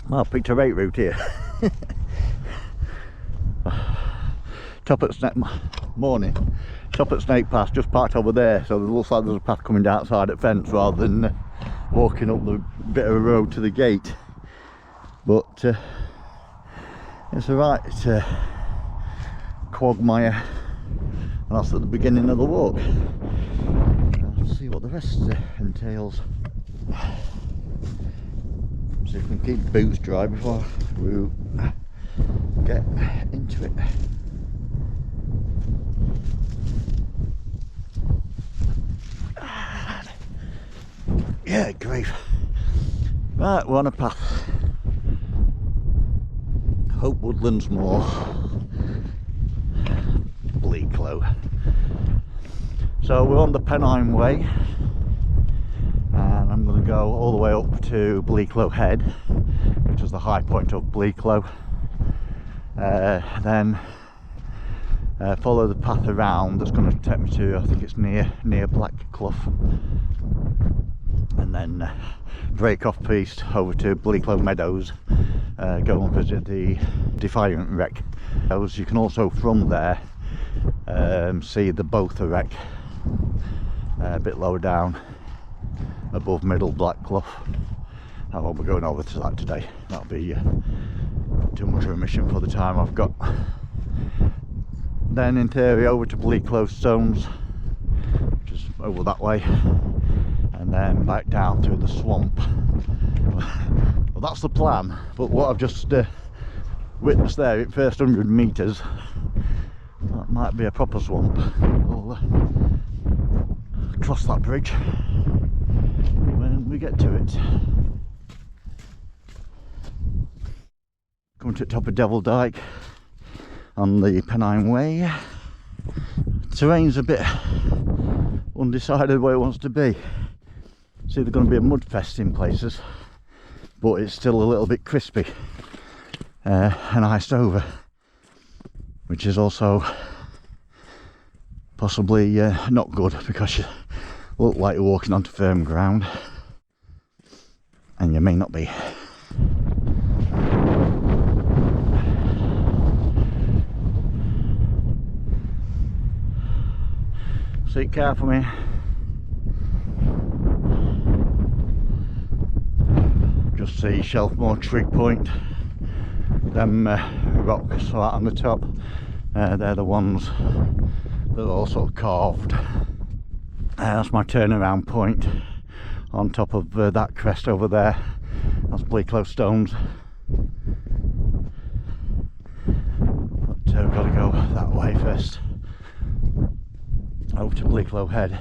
Well, picked a right route here. Top at Snake morning. Top at Snake Pass, just parked over there, so it looks like there's a path coming down outside at fence rather than walking up the bit of a road to the gate. But it's a right quagmire, and that's at the beginning of the walk. Let's see what the rest entails. See if we can keep boots dry before we get into it. Yeah, grief. Right, we're on a path. Hope Woodlands Moor, Bleaklow. So we're on the Pennine Way, and I'm going to go all the way up to Bleaklow Head, which is the high point of Bleaklow. Then follow the path around that's going to take me to, I think it's near Bleaklow, and then break off piste over to Bleaklow Meadows, go and visit the Defiant wreck. You can also from there see the Botha wreck a bit lower down above Middle Bleaklow. I won't be going over to that today, that'll be too much of a mission for the time I've got. Then in theory over to Bleaklow Stones, which is over that way, and then back down through the swamp. Well, that's the plan, but what I've just witnessed there at first 100 metres, that might be a proper swamp. We'll cross that bridge when we get to it. Coming to the top of Devil Dyke on the Pennine Way. Terrain's a bit undecided where it wants to be. It's either going to be a mud fest in places, but it's still a little bit crispy and iced over, which is also possibly not good, because you look like you're walking onto firm ground and you may not be. Seat car for me. Just see Shelfmore Trig Point. Them rocks right on the top, they're the ones that are all sort of carved. That's my turnaround point on top of that crest over there. That's Bleaklow Stones. But we've got to go that way first, over to Bleaklow Head.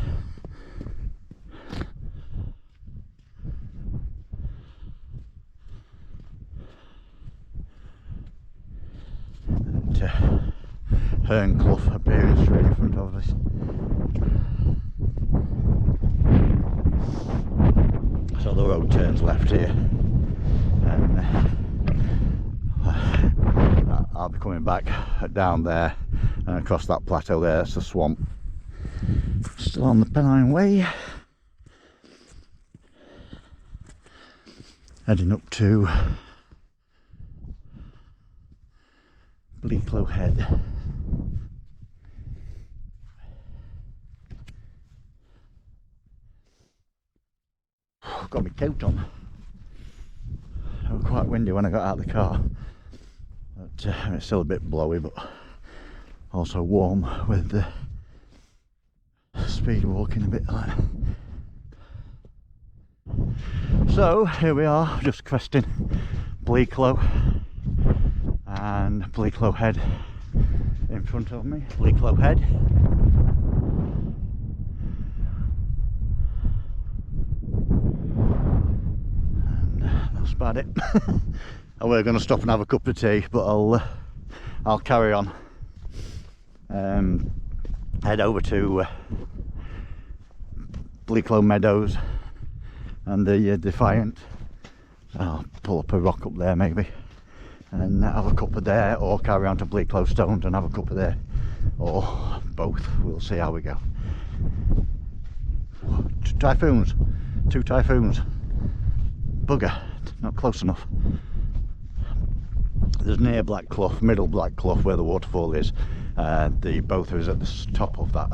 And Hernclough appearing straight in front of us. So the road turns left here, and I'll be coming back down there and across that plateau there. That's the swamp. Still on the Pennine Way, heading up to Bleaklow Head. I've got my coat on. It was quite windy when I got out of the car, but it's still a bit blowy, but also warm with the speed walking a bit like that. So here we are, just cresting Bleaklow, and Bleaklow Head in front of me. Bleaklow Head. And that's about it. And we're going to stop and have a cup of tea, but I'll carry on. Head over to Bleaklow Meadows and the Defiant. I'll pull up a rock up there maybe and have a cuppa there, or carry on to Bleaklow Stones and have a cuppa there, or both. We'll see how we go. Two typhoons. Bugger, not close enough. There's Near Bleaklow, Middle Bleaklow where the waterfall is. The Bother is at the top of that,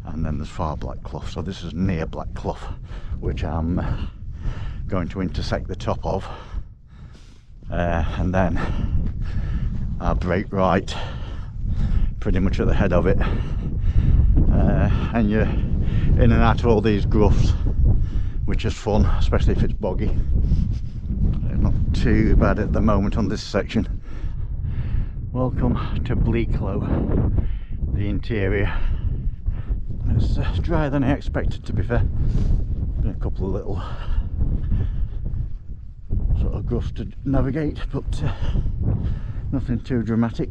and then there's Far Bleaklow. So this is Near Bleaklow, which I'm going to intersect the top of, and then I'll break right pretty much at the head of it, and you're in and out of all these groughs, which is fun, especially if it's boggy. Not too bad at the moment on this section. Welcome to Bleaklow, the interior. It's drier than I expected, to be fair. Been a couple of little sort of groughs to navigate, but nothing too dramatic.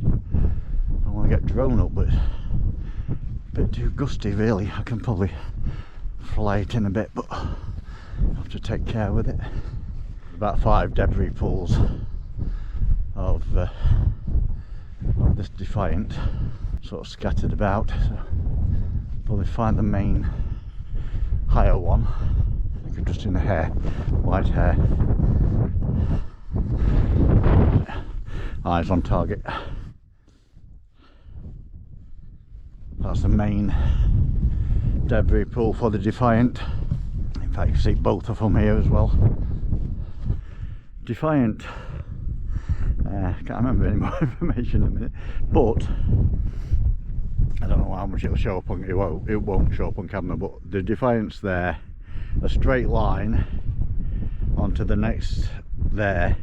I want to get drone up, but a bit too gusty really. I can probably fly it in a bit, but I have to take care with it. About 5 debris pools of this Defiant sort of scattered about, so probably find the main higher one. I could just in the hair, white hair, eyes on target. That's the main debris pool for the Defiant. In fact, you see both of them here as well. Defiant, can't remember any more information in a minute, but I don't know how much it'll show up on, it won't show up on camera, but the Defiant's there, a straight line onto the next there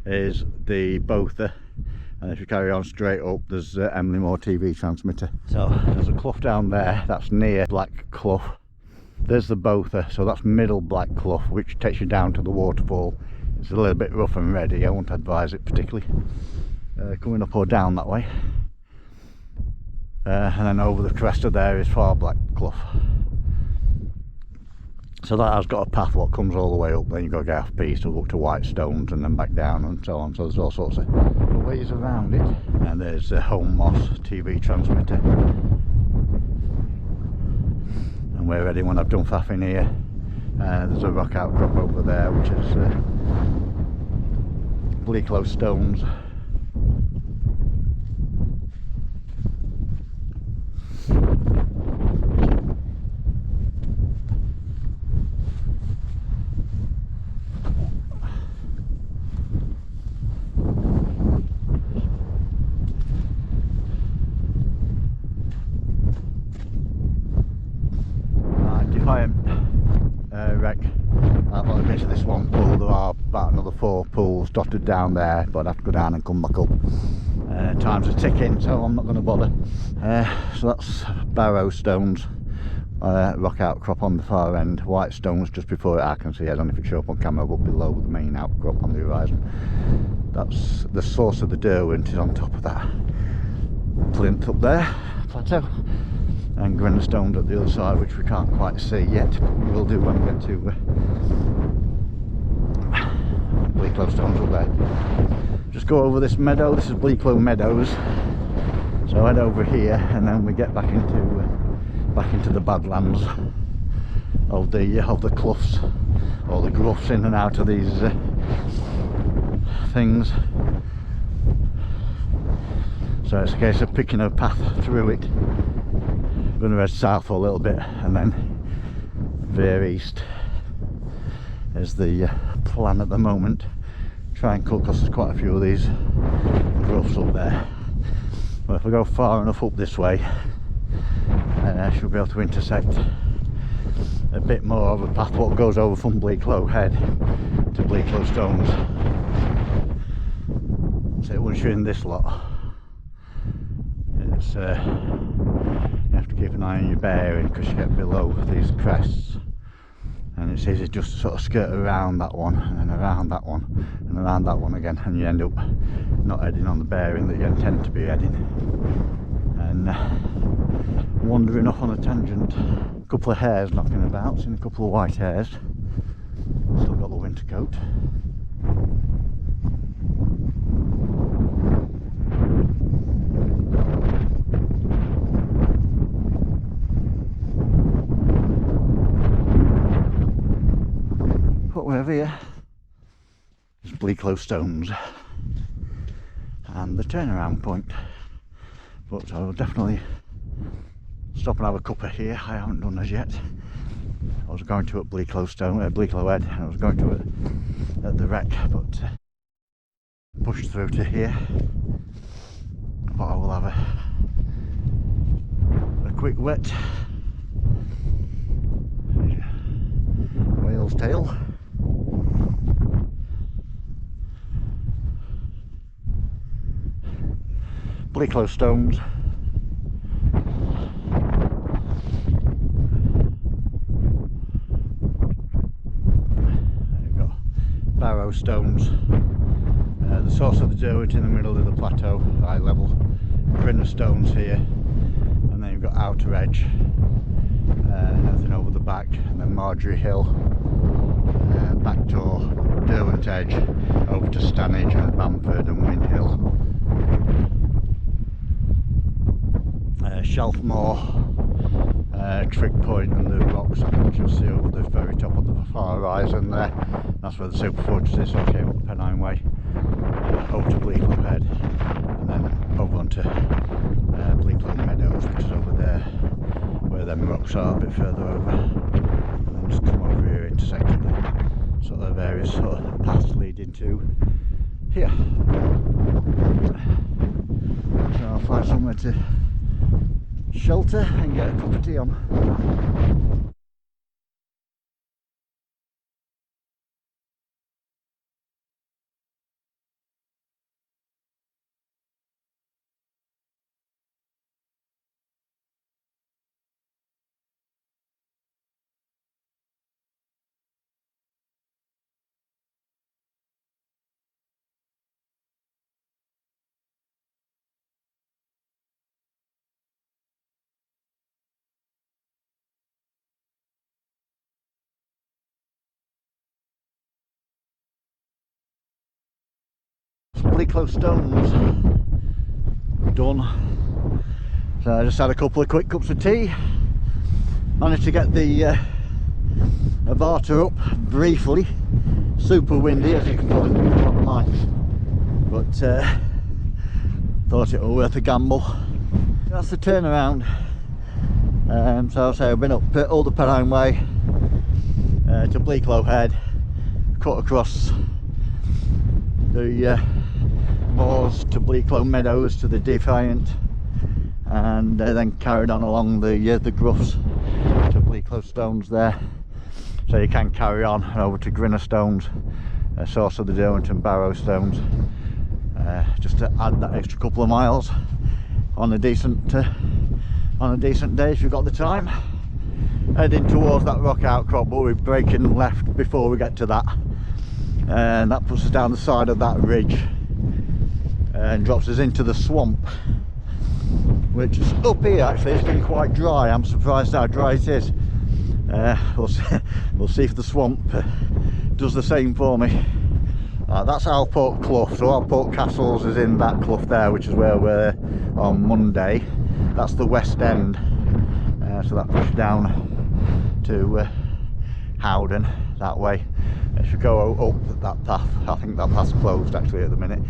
is the Bother, and if you carry on straight up there's Emily Moore TV transmitter. So there's a clough down there, that's Near Bleaklow. There's the Bother, so that's Middle Bleaklow, which takes you down to the waterfall. It's a little bit rough and ready, I won't advise it particularly coming up or down that way. And then over the crest of there is Far Bleaklow. So that has got a path what comes all the way up, then you've got to get off piste to go up to White Stones and then back down and so on. So there's all sorts of ways around it. And there's the Home Moss TV transmitter. And we're ready when I've done faffing here. There's a rock outcrop over there, which is Bleaklow Stones. Defiant wreck. I've only been to this one pool. There are about another 4 pools dotted down there, but I'd have to go down and come back up. Time's a ticking, so I'm not going to bother. So that's Barrow Stones, rock outcrop on the far end, White Stones just before it. I can see, I don't know if it shows up on camera, but below the main outcrop on the horizon. That's the source of the Derwent, is on top of that plinth up there, plateau. And Granite Stones at the other side, which we can't quite see yet, but we will do when we get to Bleaklow Stones up there. Just go over this meadow. This is Bleaklow Meadows, so head over here and then we get back into the badlands of the cloughs, or the groughs in and out of these things. So it's a case of picking a path through it. I'm going to head south for a little bit and then veer east is the plan at the moment. Try and cut, because there's quite a few of these groughs up there. But if I go far enough up this way, I should be able to intersect a bit more of a path what goes over from Bleaklow Head to Bleaklow Stones. So once you're in this lot, it's you have to keep an eye on your bearing, because you get below these crests, and it's easy just to sort of skirt around that one and then around that one and around that one again, and you end up not heading on the bearing that you intend to be heading and wandering off on a tangent. A couple of hares knocking about, seen a couple of white hares, still got the winter coat. But we're here. There's Bleaklow Stones and the turnaround point. But I will definitely stop and have a cuppa here. I haven't done as yet. I was going to at Bleaklow Head, and I was going to it at the wreck, but pushed through to here. But I will have a quick wet whale's tail. Bleaklow Stones. There you've got Barrow Stones. The source of the Derwent in the middle of the plateau, high level. Grinner Stones here, and then you've got Outer Edge, nothing over the back, and then Marjorie Hill, back to Derwent Edge, over to Stanage and Bamford and Win Hill. Shelfmore, Trick Point and the rocks which you'll see over the very top of the far horizon there. That's where the Superfortress is, so I came up Pennine Way, over to Bleaklow Head, and then over onto Bleaklow Meadows, which is over there, where them rocks are a bit further over, and then just come over here, intersecting the sort of various sort of paths leading to here. So I'll find somewhere to shelter and get a cup of tea on. Bleaklow Stones done. So I just had a couple of quick cups of tea. Managed to get the Avata up briefly. Super windy, as you can probably pick up on mine, but thought it was worth a gamble. That's the turnaround. So I'll say I've been up all the Pennine Way to Bleaklow Head, cut across the moors to Bleaklow Meadows to the Defiant, and then carried on along the Gruffs to Bleaklow Stones there. So you can carry on and over to Grinner Stones, source of the Derwent and Barrow Stones, just to add that extra couple of miles on a decent day if you've got the time. Heading towards that rock outcrop, but we're breaking left before we get to that, and that puts us down the side of that ridge and drops us into the swamp, which is up here. Actually, it's been quite dry. I'm surprised how dry it is. We'll see if the swamp does the same for me. That's Alport Clough, so Alport Castles is in that clough there, which is where we're on Monday. That's the west end, so that pushes down to Howden that way. If you go up that path, I think that path's closed actually at the minute,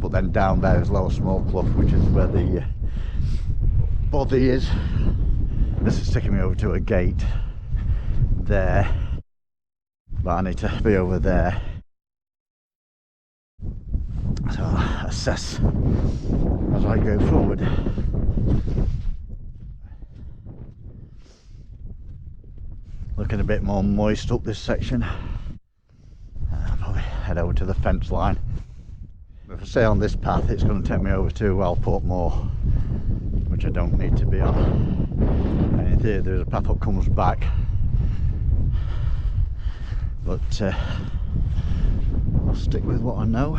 but then down there is Lower Small Clough, which is where the body is. This is taking me over to a gate there, but I need to be over there, so I'll assess as I go forward. Looking a bit more moist up this section. I'll probably head over to the fence line. If I stay on this path, it's going to take me over to Alport Moor, which I don't need to be on. And in theory there's a path that comes back, but I'll stick with what I know.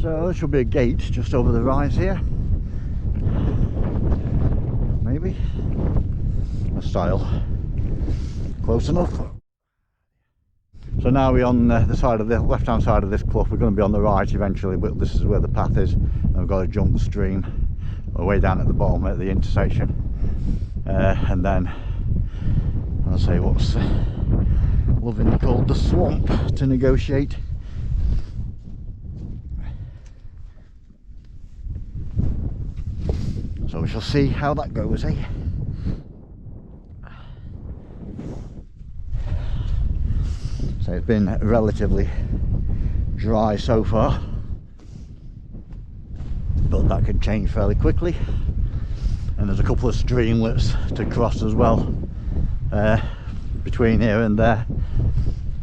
So there should be a gate just over the rise here, maybe a stile, close enough. So now we're on the side of the left-hand side of this cliff. We're going to be on the right eventually, but this is where the path is, and we've got to jump the stream. We're way down at the bottom at the intersection, and then I'll say what's lovingly called the swamp to negotiate. So we shall see how that goes, eh? So it's been relatively dry so far, but that could change fairly quickly. And there's a couple of streamlets to cross as well, between here and there,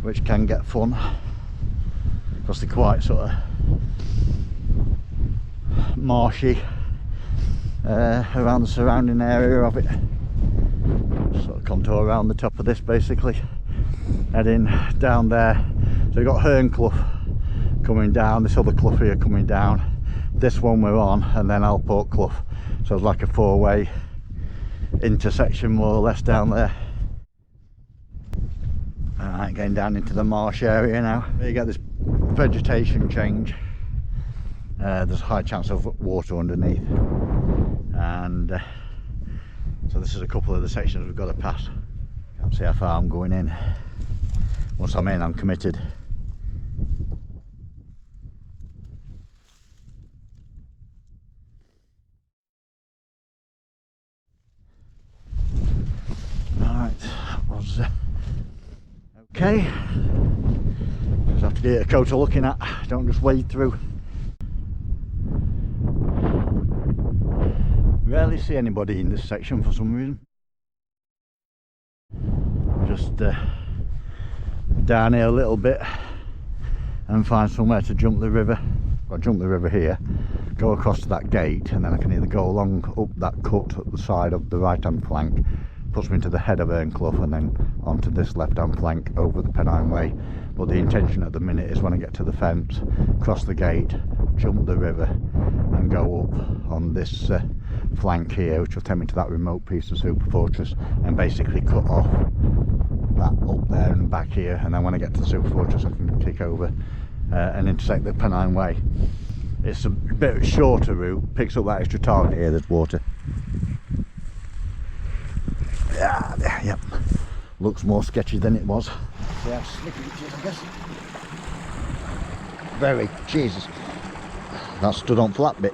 which can get fun, because they're quite sort of marshy around the surrounding area of it. Sort of contour around the top of this basically, heading down there. So we've got Hernclough coming down, this other clough here coming down, this one we're on, and then Alport Clough. So it's like a four-way intersection more or less down there. Alright, getting down into the marsh area now. You get this vegetation change. There's a high chance of water underneath, and so this is a couple of the sections we've got to pass. Can't see how far I'm going in. Once I'm in, I'm committed. Alright, that was okay. Just have to get a coat of looking at, don't just wade through. Rarely see anybody in this section for some reason. Just down here a little bit and find somewhere to jump the river. I'll jump the river here, go across to that gate, and then I can either go along up that cut at the side of the right hand flank, puts me to the head of Hernclough, and then onto this left hand flank over the Pennine Way. But the intention at the minute is when I get to the fence, cross the gate, jump the river and go up on this flank here, which will take me to that remote piece of Superfortress, and basically cut off that up there and back here. And then when I get to the Superfortress, I can take over and intersect the Pennine Way. It's a bit shorter route, picks up that extra target here. There's water. Yeah, yep. Looks more sketchy than it was. See how slippy it is, I guess. Very, Jesus. That stood on flat bit.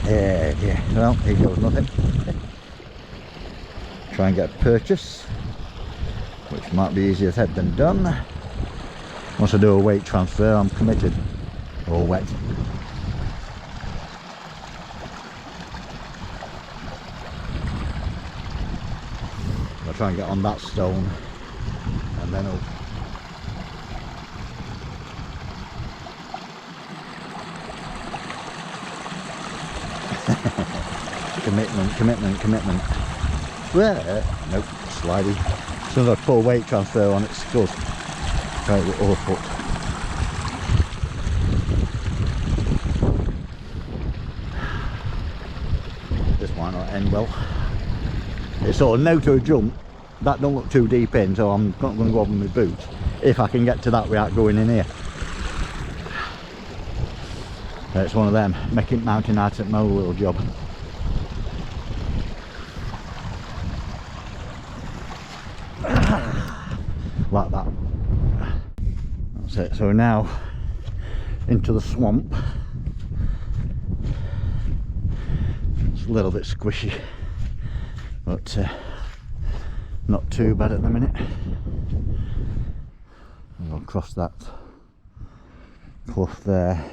Yeah. Well, here goes nothing. Try and get a purchase, which might be easier said than done. Once I do a weight transfer, I'm committed. Or wet. I'll try and get on that stone and then up. Commitment. Where? Nope, slidey. As soon as I pull weight transfer on, it's good. Try it with all foot. This might not end well. It's sort of no to a jump. That don't look too deep in, so I'm not going to go over my boots if I can get to that without going in here. It's one of them, making mountain out at molehill job. Like that. That's it. So we're now into the swamp. It's a little bit squishy, but not too bad at the minute. I'll cross that clough there.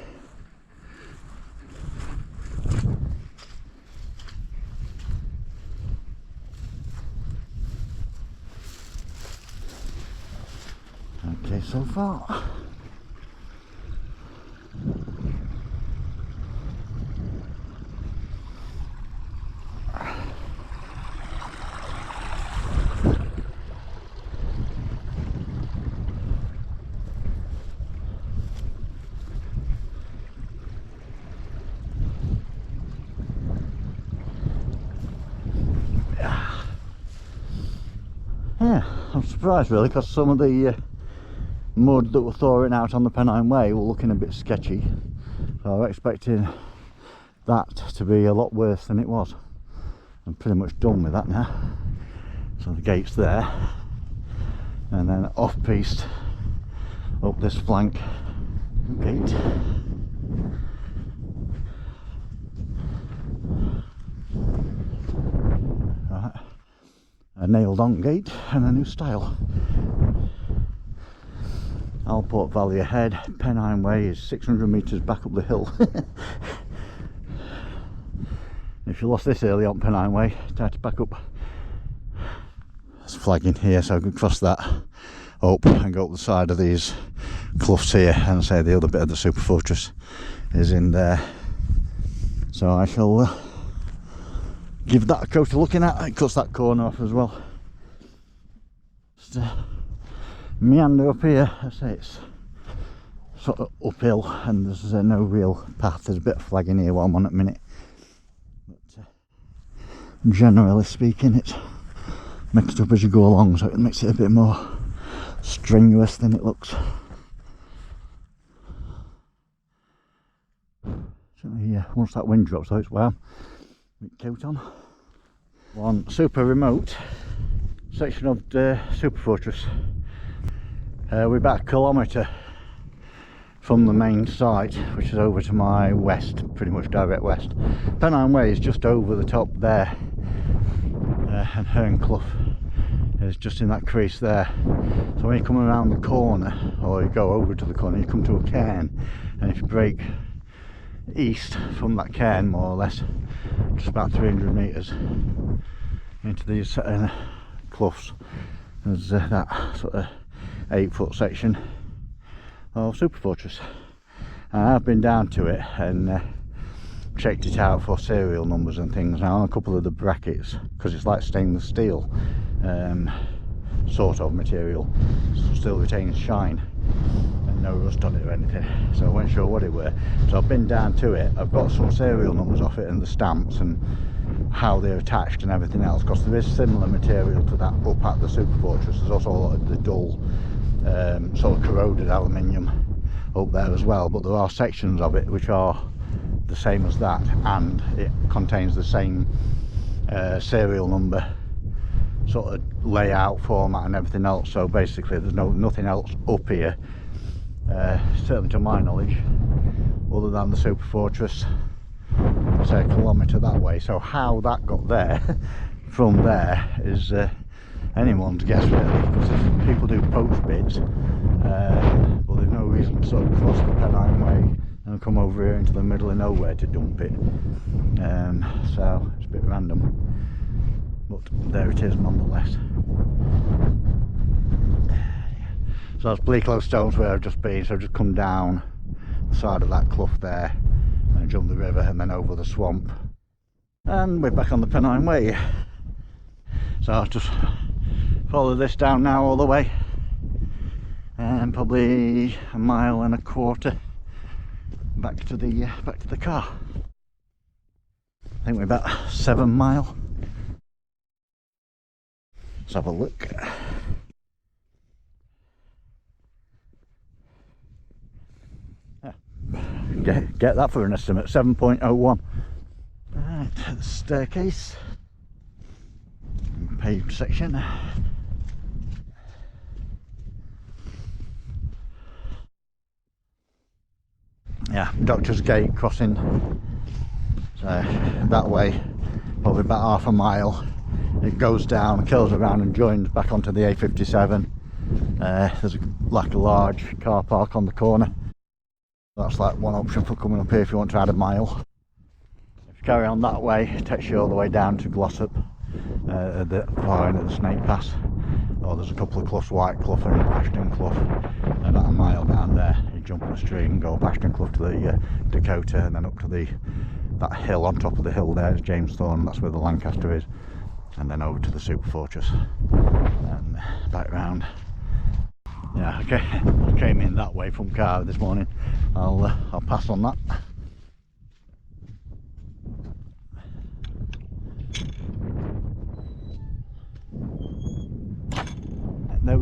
Okay, so far. Yeah, I'm surprised really, because some of the mud that were thawing out on the Pennine Way were looking a bit sketchy. So I was expecting that to be a lot worse than it was. I'm pretty much done with that now. So the gate's there, and then off piste up this flank gate. Right, a nailed on gate and a new style. Alport Valley ahead. Pennine Way is 600 metres back up the hill. If you lost this early on Pennine Way, try to back up. There's flagging here, so I can cross that up and go up the side of these cliffs here, and say the other bit of the Superfortress is in there. So I shall give that a go to looking at. It cuts that corner off as well. Just meander up here. I say it's sort of uphill, and there's no real path. There's a bit of flagging here while I'm on at the minute, but generally speaking, it's mixed up as you go along, so it makes it a bit more strenuous than it looks. Certainly, once that wind drops, though, it's warm. Bit coat on. One super remote section of the Superfortress. We're about a kilometre from the main site, which is over to my west, pretty much direct west. Pennine Way is just over the top there, and Hernclough is just in that crease there. So when you come around the corner, or you go over to the corner, you come to a cairn, and if you break east from that cairn, more or less, just about 300 metres into these cloughs, there's that sort of 8-foot section of Superfortress. I've been down to it and checked it out for serial numbers and things. Now on a couple of the brackets, because it's like stainless steel sort of material, still retains shine and no rust on it or anything, so I wasn't sure what it were. So I've been down to it, I've got some serial numbers off it and the stamps and how they're attached and everything else, because there is similar material to that up at the Superfortress. There's also a lot of the dull sort of corroded aluminium up there as well, but there are sections of it which are the same as that, and it contains the same serial number sort of layout, format and everything else. So basically there's nothing else up here, certainly to my knowledge, other than the Superfortress, say a kilometre that way. So how that got there from there is anyone's guess really, because if people do poach bits, but there's no reason to sort of cross the Pennine Way and come over here into the middle of nowhere to dump it. So it's a bit random, but there it is nonetheless. So that's Bleaklow Stones where I've just been. So I've just come down the side of that clough there and jump the river and then over the swamp, and we're back on the Pennine Way. So I'll just follow this down now all the way, and probably 1.25 miles back to the car. I think we're about 7 miles. Let's have a look. Get that for an estimate, 7.01. Right, the staircase, paved section. Yeah, Doctor's Gate crossing, so that way probably about 1/2 mile. It goes down, curls around and joins back onto the A57. There's like a large car park on the corner. That's like one option for coming up here if you want to add a mile. If you carry on that way, it takes you all the way down to Glossop, at the far end of the Snake Pass. Or there's a couple of cloughs, White Clough and Ashton Clough, about 1 mile down there. You jump on the stream and go up Ashton Clough to the Dakota, and then up to that hill. On top of the hill there is James Thorne, that's where the Lancaster is, and then over to the Superfortress and back round. Yeah, okay, I came in that way from car this morning. I'll pass on that.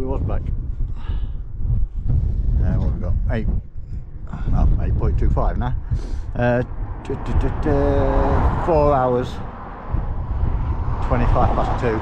we was back. What have we got? 8.25 now. 4 hours, 25 past 2.